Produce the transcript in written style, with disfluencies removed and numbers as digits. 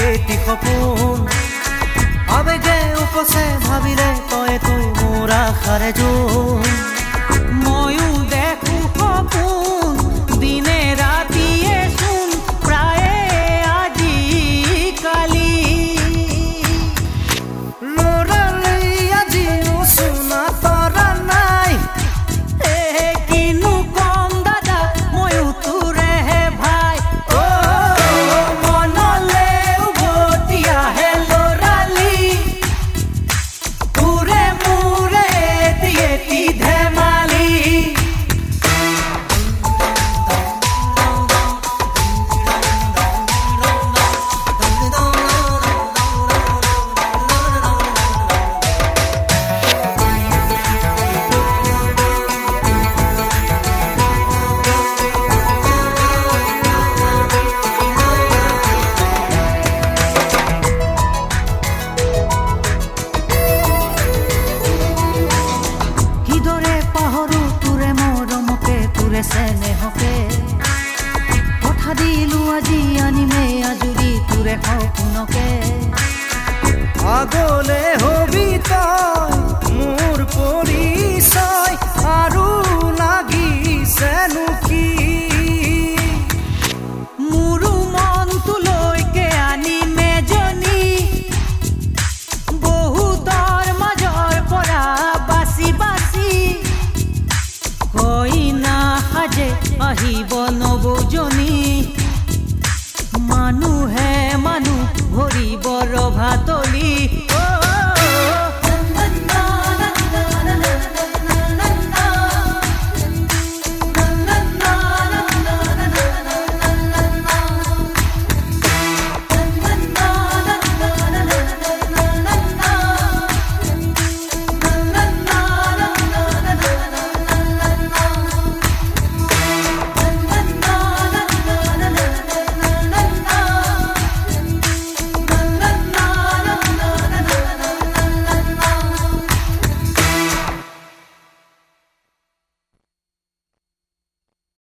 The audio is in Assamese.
এটি সপোন আবেগে উপচে ভাবিলে তইতো মোৰ আশাৰে জোন ময়ো দেখো সপোন দিনে ৰাতিয়ে চোন প্ৰায়ে আজি কালি লৰালি আজিও চোনা তৰা নাই কিনো কম দাদা ময়ো তোৰে ভাই মনলে উভতি আহে লৰালি তোৰে মোৰে এটি ধেমালি চেনেহকে কথা দিলো আজি আনিমে আজুৰি তোৰে সপোনকে আগলে